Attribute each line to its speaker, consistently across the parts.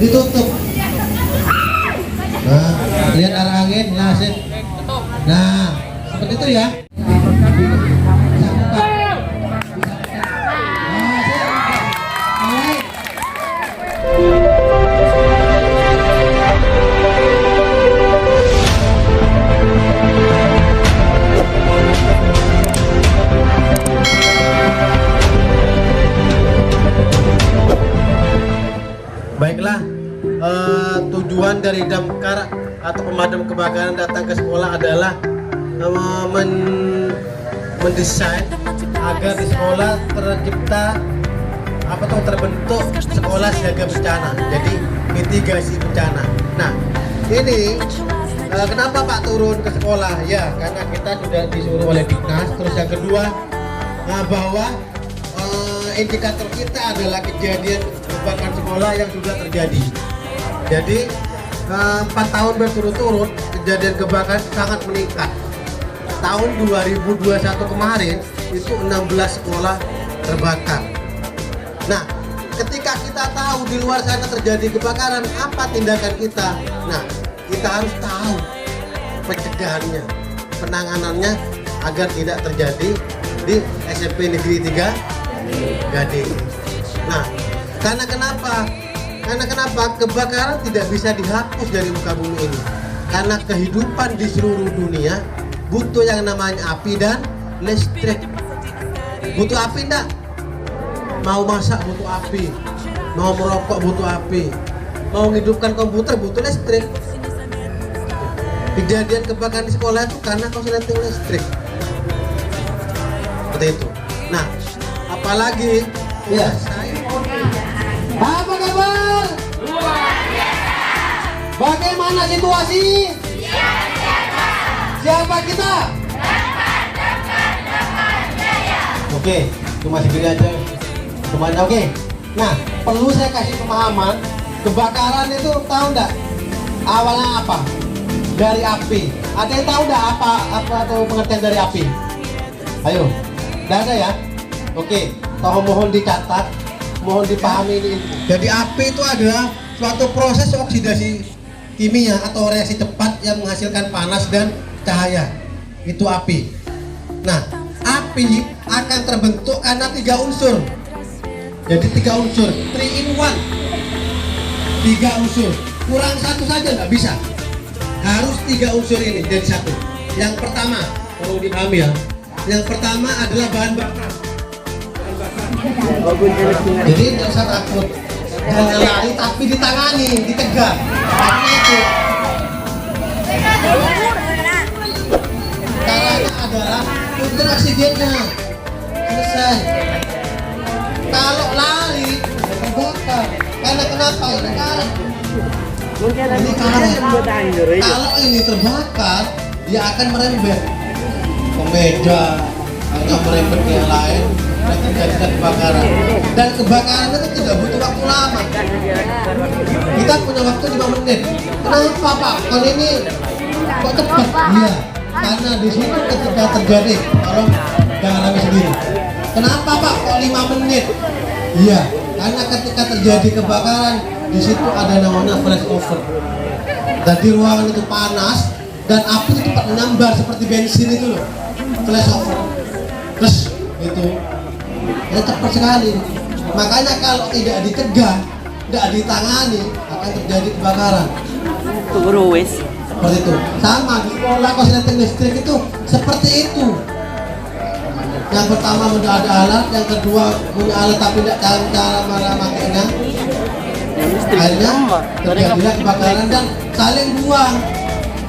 Speaker 1: ditutup. Nah, lihat arah angin, nah sip. Nah, seperti itu ya. Baiklah, tujuan dari damkar atau pemadam kebakaran datang ke sekolah adalah mendesain agar di sekolah tercipta terbentuk sekolah siaga bencana, jadi mitigasi bencana. Nah, ini kenapa Pak turun ke sekolah? Ya, karena kita sudah disuruh oleh Dinas. Terus yang kedua, bahwa indikator kita adalah kejadian kebakaran sekolah yang sudah terjadi. Jadi 4 tahun berturut-turut kejadian kebakaran sangat meningkat. Tahun 2021 kemarin itu 16 sekolah terbakar. Nah, ketika kita tahu di luar sana terjadi kebakaran, apa tindakan kita? Nah, kita harus tahu pencegahannya, penanganannya agar tidak terjadi di SMP Negeri 3 Gading. Nah, karena kenapa kebakaran tidak bisa dihapus dari muka bumi ini? Karena kehidupan di seluruh dunia butuh yang namanya api dan listrik. Butuh api enggak? Mau masak butuh api, mau merokok butuh api, mau menghidupkan komputer butuh listrik. Kejadian kebakaran di sekolah itu karena korsleting listrik. Seperti itu. Nah, apalagi ya apa kabar? Luar biasa. Bagaimana situasi? Siapa kita? Oke, cuma segini aja. Semuanya oke. Nah, perlu saya kasih pemahaman. Kebakaran itu tahu enggak? Awalnya apa? Dari api. Ada yang tahu enggak apa atau pengertian dari api? Ayo. Enggak ada ya? Oke, mohon dicatat, mohon dipahami ini. Jadi api itu adalah suatu proses oksidasi kimia atau reaksi cepat yang menghasilkan panas dan cahaya. Itu api. Nah, api akan terbentuk karena 3 unsur. Jadi 3 unsur, 3 in 1. 3 unsur. Kurang satu saja nggak bisa. Harus 3 unsur ini jadi satu. Yang pertama, perlu dipahami ya. Yang pertama adalah bahan bakar. Jadi tidak usah takut, jangan lari tapi ditangani, dicegah. Karena itu caranya adalah untuk oksigennya selesai. Kalau lari terbakar. Karena kenapa? Ini karet. Kalau ini terbakar, dia akan merembet ke meja atau merembet ke yang lain. Dan terjadi kebakaran. Dan kebakaran itu tidak butuh waktu lama. Kita punya waktu 5 menit. Kenapa Pak? Kalau ini kok cepat? Iya, karena di situ ketika terjadi, kalau jangan alami sendiri. Kenapa Pak? Kok 5 menit? Iya, karena ketika terjadi kebakaran, di situ ada namanya flash over. Jadi ruangan itu panas dan api itu cepat menyambar seperti bensin itu loh. Flash over. Terus itu ya cepat sekali. Makanya kalau tidak dicegah, tidak ditangani, akan terjadi kebakaran. Seperti itu. Sama di sekolah korsleting listrik itu seperti itu. Yang pertama sudah ada alat, yang kedua punya alat tapi tidak tahu cara memakainya. Akhirnya terjadilah kebakaran dan saling buang.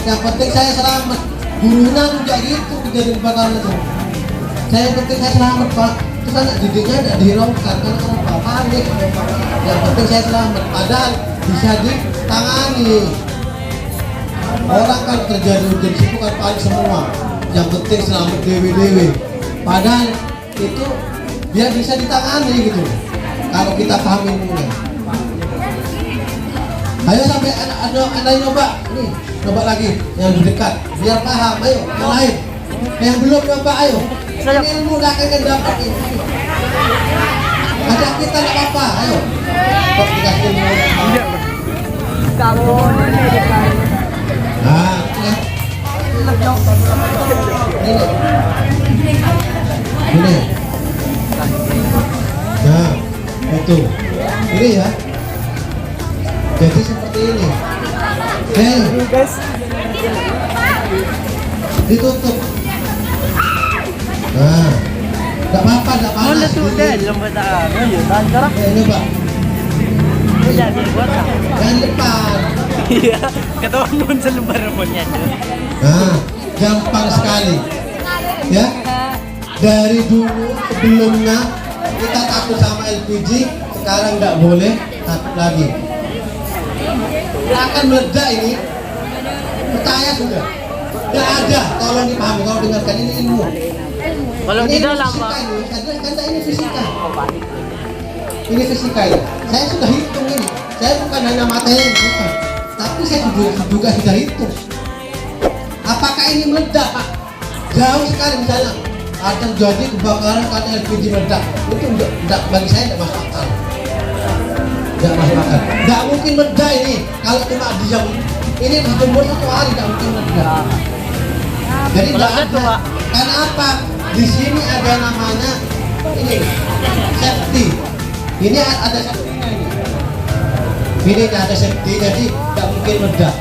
Speaker 1: Yang penting saya selamat. Gurunya juga gitu kejadian kebakaran itu. Saya penting saya selamat Pak. Terus anak didiknya tidak dihiraukan karena kenapa? Panik. Yang penting saya selamat. Padahal bisa ditangani. Orang kan terjadi urgensi itu kan panik semua. Yang penting selamat dewe-dewe. Padahal itu dia bisa ditangani gitu. Kalau kita paham ilmunya. Ayo sampai ada nyoba, nih coba lagi yang di dekat biar paham. Ayo yang lain, yang belum coba ayo. Ini ilmu gak akan dapat ini. Ada kita nggak apa-apa, ayo. Kok dikasih ilmu? Nah, ya. Ini. Nah, itu. Ini ya. Jadi seperti ini. Guys. Ditutup. Nah, enggak apa-apa, enggak panas.
Speaker 2: Mula sudah lembut ano yun. Sarap.
Speaker 1: Ini, Pak.
Speaker 2: Jadi buat
Speaker 1: Yang depan.
Speaker 2: iya, ketahuan nun sa lubar mo niya.
Speaker 1: Nah, gampang sekali. Ya. Dari dulu sebelumnya kita takut sama LPG, sekarang nggak boleh takut lagi. Akan meledak ini. Percaya sudah. Nggak ada. Tolong dipahami, tolong dengarkan, ini ilmu.
Speaker 2: Kalau
Speaker 1: Ini
Speaker 2: di dalam
Speaker 1: fisika
Speaker 2: Pak.
Speaker 1: ini. Karena ini fisika. Ini fisika ya. Saya sudah hitung ini. Saya bukan hanya materi, bukan. Tapi saya juga sudah hitung. Apakah ini meledak, Pak? Jauh sekali misalnya. Ada terjadi kebakaran karena LPG meledak. Itu enggak, bagi saya tidak masuk akal. Tidak masuk akal. Enggak mungkin meledak ini kalau cuma diam. Ini dijemur 1 hari tidak mungkin meledak. Jadi enggak ada. Karena apa? Di sini ada namanya ini safety. Ini ada safety-nya ini. Ini ada safety, jadi tidak mungkin meledak.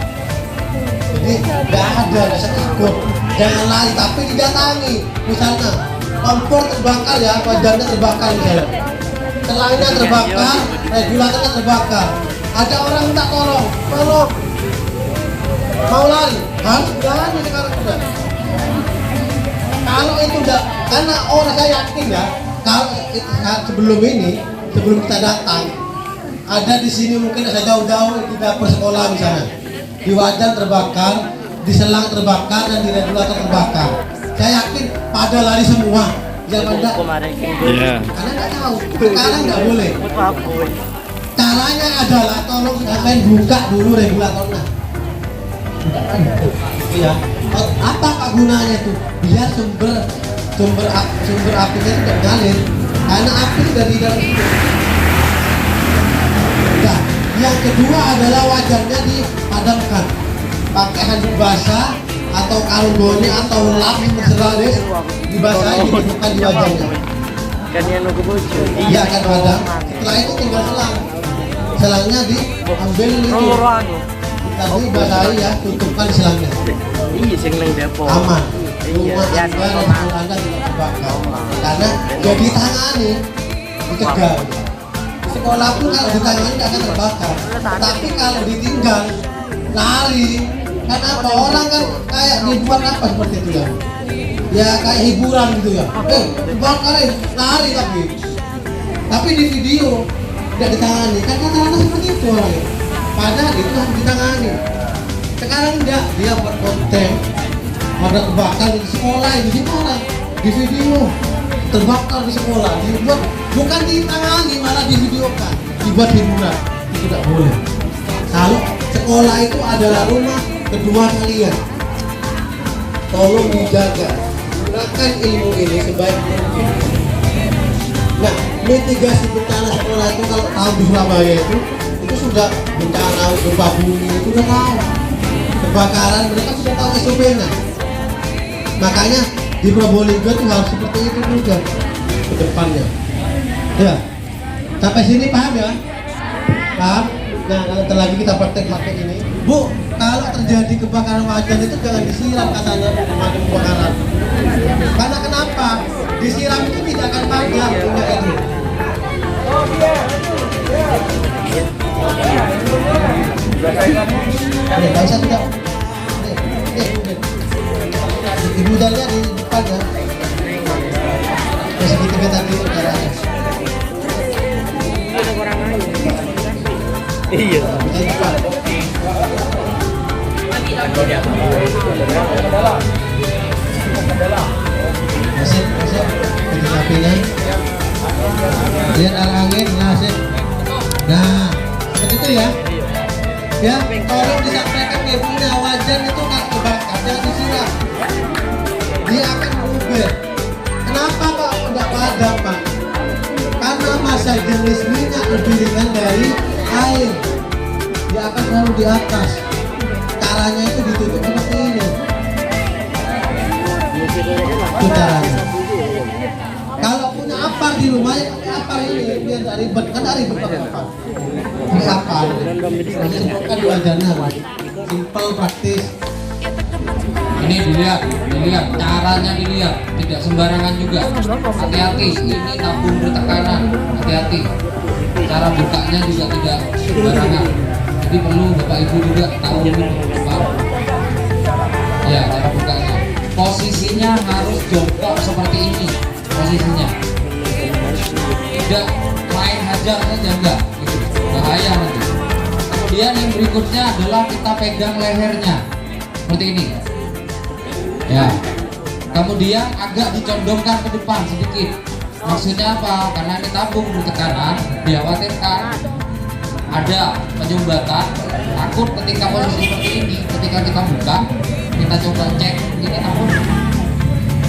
Speaker 1: Jadi tidak ada rasa takut. Jangan lari, tapi didatangi. Misalnya kompor terbakar ya, wajannya terbakar misalnya. Selangnya terbakar, regulatornya terbakar. Ada orang minta tolong. Mau lari, harus berani sekarang sudah. Kalau itu enggak, karena orang saya yakin ya, kalau sebelum kita datang, ada di sini mungkin saya jauh-jauh di dapur sekolah misalnya, di wajan terbakar, di selang terbakar, dan di regulator terbakar. Saya yakin pada lari semua, jangan enggak. Karena nggak tahu, sekarang nggak boleh. Caranya adalah tolong kalian buka dulu regulatornya. Ya. Apa gunanya tuh? Biar sumber apinya itu tidak ngalir, karena api itu dari dalam situ. Nah, yang kedua adalah wajannya dipadamkan pakai handuk basah atau kalungone atau lap selaris dibasahi, dimasukkan di wajannya. Iya kan padam. Setelah itu tinggal selangnya diambil itu. Tadi basahi ya, tutupkan selangnya.
Speaker 2: Iya, sing nang depo.
Speaker 1: Aman.
Speaker 2: Iya,
Speaker 1: Rumah
Speaker 2: ya,
Speaker 1: Anda dan sekolah Anda tidak terbakar. Karena jadi tangani dicegah. Di sekolah pun kalau ditangani tidak akan terbakar. Tapi kalau ditinggal lari, kan apa, orang kan kayak dibuat apa seperti itu ya? Ya kayak hiburan gitu ya. Dibakarin, lari tapi di video tidak ditangani. Kan kata-kata seperti itu orangnya. Padahal itu harus ditangani. Sekarang enggak, dia buat konten ada kebakar di sekolah, di orang di video terbakar di sekolah, dibuat bukan ditangani, malah divideokan, dibuat hiburan. Itu tidak boleh. Kalau sekolah itu adalah rumah kedua kalian, tolong dijaga, gunakan ilmu ini sebaik mungkin. Nah, mitigasi bencana sekolah itu kalau tahu di Surabaya itu sudah bencana gempa bumi itu udah tahu, kebakaran mereka sudah tahu SOP-nya. Makanya di Probolinggo itu harus seperti itu juga ke depannya. Ya, sampai sini paham ya? Paham? Nah, nanti lagi kita praktek pakai ini. Bu, kalau terjadi kebakaran wajan itu jangan disiram katanya pemadam kebakaran. Karena kenapa? Disiram itu tidak akan padam minyak itu. Nggak usah tidak. Ibu dalnya di depan ya. Segitiga tadi caranya.
Speaker 2: Iya.
Speaker 1: Di depan. Masih. Ini apinya. Lihat arah angin, nasib. Nah, seperti itu ya. Ya, tolong disampaikan ke ibunya, wajan itu kalau kebakar jangan disiram. Dia akan berubah. Kenapa Pak tidak padam Pak? Karena massa jenis minyak lebih ringan dari air. dia akan selalu di atas. Caranya itu ditutup seperti ini. Itu caranya. Kalau punya apar di rumah ya pakai apar ini biar tidak ribet, kan tidak ribet pakai apar. Pakai apar. Kan wajarnya simple, praktis.
Speaker 3: Ini dilihat, caranya dilihat, tidak sembarangan juga. Hati-hati, ini tabung bertekanan, hati-hati. Cara bukanya juga tidak sembarangan. Jadi perlu Bapak Ibu juga tahu ini, Pak. Ya, cara bukanya. Posisinya harus jongkok seperti ini, posisinya. Tidak main hajar saja enggak, gitu. Bahaya nanti. Kemudian yang berikutnya adalah kita pegang lehernya, seperti ini. Ya, kemudian agak dicondongkan ke depan sedikit. Maksudnya apa? Karena ini tabung bertekanan, dikhawatirkan ada penyumbatan. Takut ketika posisi seperti ini, ketika kita buka, kita coba cek ini tabung.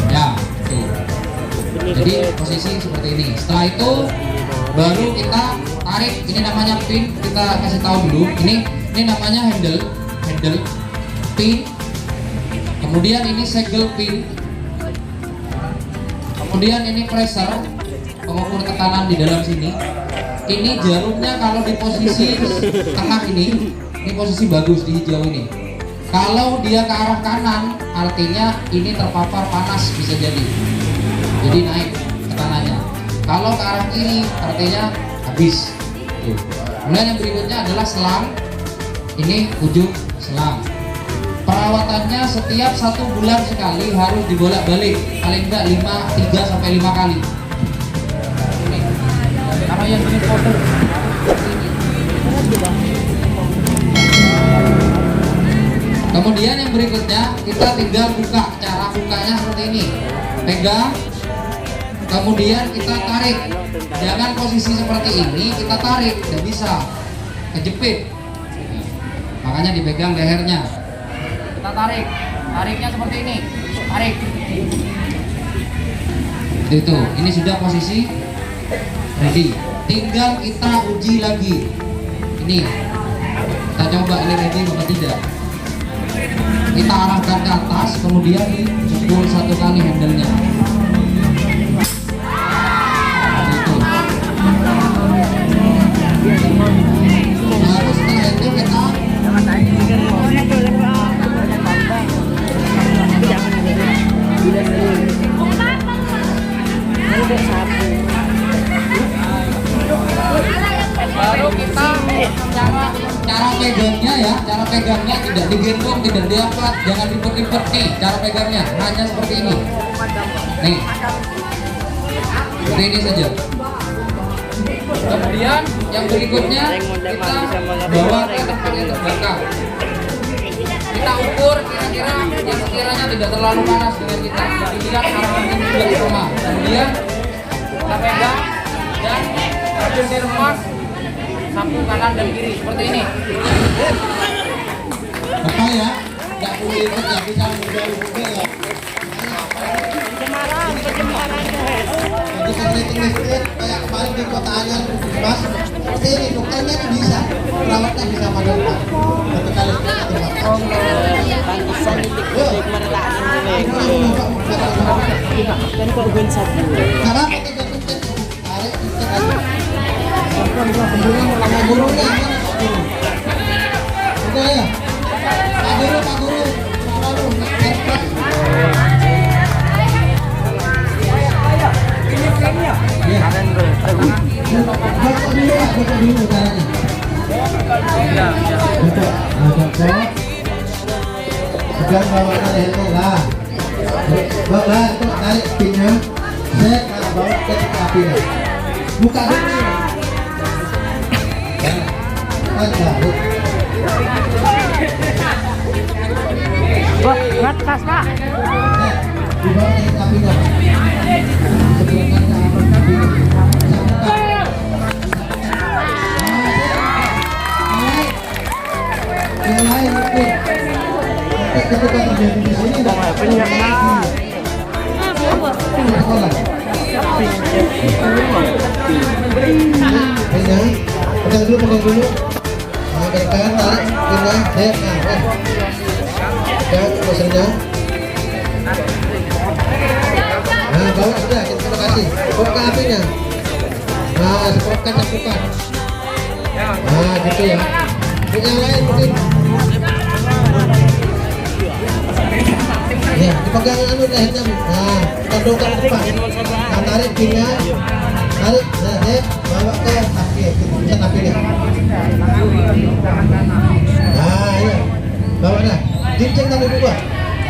Speaker 3: Ya, tuh. Jadi posisi seperti ini. Setelah itu baru kita tarik. Ini namanya pin. Kita kasih tahu dulu. Ini namanya handle pin. Kemudian ini segel pin. Kemudian ini pressure, pengukur tekanan di dalam sini. Ini jarumnya kalau di posisi tengah ini posisi bagus di hijau ini. Kalau dia ke arah kanan, artinya ini terpapar panas bisa jadi naik tekanannya. Kalau ke arah kiri, artinya habis. Kemudian yang berikutnya adalah selang. Ini ujung selang. Perawatannya setiap 1 bulan sekali harus dibolak-balik, paling enggak 3-5 kali. Kalau yang ini powder kemudian yang berikutnya kita tinggal buka. Cara bukanya seperti ini, pegang, kemudian kita tarik. Jangan posisi seperti ini kita tarik, tidak bisa, kejepit. Makanya dipegang lehernya. Kita tariknya seperti ini, tarik. Itu, ini sudah posisi ready. Tinggal kita uji lagi. Ini, kita coba ini ready apa tidak. Kita arahkan ke atas, kemudian dipukul 1 kali handle-nya. Itu. Baru setelah itu kita baru kita cara pegangnya ya, cara pegangnya tidak digendong, tidak diangkat, jangan ribet-ribet nih. Cara pegangnya hanya seperti ini. Nih, seperti ini saja. Kemudian yang berikutnya kita bawa ke tempat yang terbakar. Kita ukur kira-kira yang sekiranya tidak terlalu panas dengan kita. Jadi lihat arahannya juga sama. Kemudian kita pegang dan terjun di remas, sapu kanan dan kiri seperti ini. Apa ya? Nggak boleh ikut ya, bisa mudah-mudah ya.
Speaker 4: Pencemaran guys.
Speaker 1: Jadi setting listrik kayak kemarin di kota Anyar Mas, seperti ini dokternya itu bisa, perawatnya bisa padamkan. Ketika listriknya terbakar.
Speaker 4: Pantesan titik-titik merelakan kan kok gunsat dulu.
Speaker 1: Karena kita tutup, tarik tutup aja. Sama gurunya mana Pak Guru? Udah ya? Pak Guru, Pak Guru. Buka dulu caranya. Buka. Pegang bawahnya lehernya lah. Bawa itu tarik pinnya. Set, bawa ke apinya. Buka dulu. Ya. Tarik.
Speaker 4: Buat tas Pak.
Speaker 1: Dibawa ke apinya. Yang lain itu ketika terjadi di sini udah pegang pegang dulu Nah, berikan tarik pinnya dek. Nah, ya bosannya. Nah, bawa sudah, terima kasih. Bawa ke apinya. Nah, semprotkan cakupan. Nah, gitu ya. Yang lain mungkin. Ya, dipegang anu lehernya. Nah, todongkan ke depan. Nah, tarik pinnya. Tarik, nah, dek, bawa ke api. Bisa apinya. Nah, iya. Bawa dah. Jinceng tadi buah.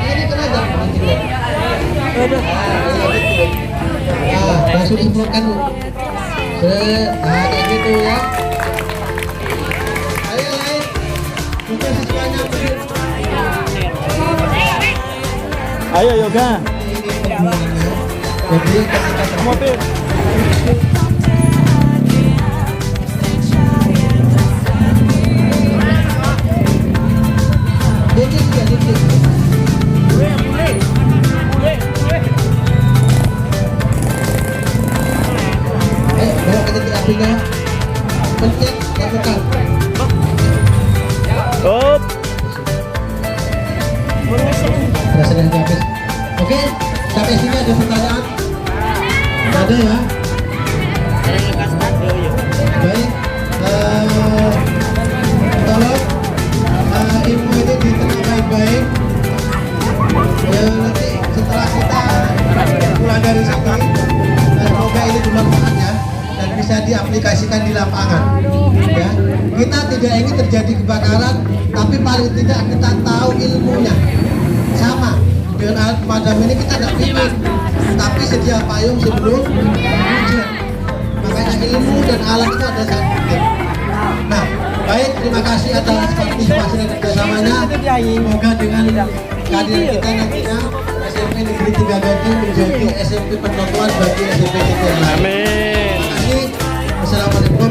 Speaker 1: Ini kena aja. Nah, langsung semprotkan dulu. Nah, kayak gitu ya. Ayo lain. Untuk siswanya mungkin.
Speaker 2: Ayo yoga.
Speaker 1: Ini penggunaannya. Jadi ketika
Speaker 2: Mobil.
Speaker 1: dikit ya dikit. Bawa ke titik apinya. Pencet dan tekan.
Speaker 2: Up.
Speaker 1: Sudah habis. Oke, sampai sini ada pertanyaan? Ada ya? Baik. Tolong ilmu itu diterima baik-baik. Ya, nanti setelah kita pulang dari sini, semoga ini bermanfaat ya dan bisa diaplikasikan di lapangan. Ya, kita tidak ingin terjadi kebakaran, tapi paling tidak kita tahu ilmunya. Sama dengan alat pemadam ini kita tidak ingin, tapi sedia payung sebelum hujan. Makanya ilmu dan alat itu ada satu. Nah, baik, terima kasih atas partisipasi dan kerjasamanya. Semoga dengan kehadiran kita nantinya SMP Negeri 3 Gading menjadi SMP penonton bagi SMP yang lain.
Speaker 2: Amin.
Speaker 1: Terima kasih. Wassalamualaikum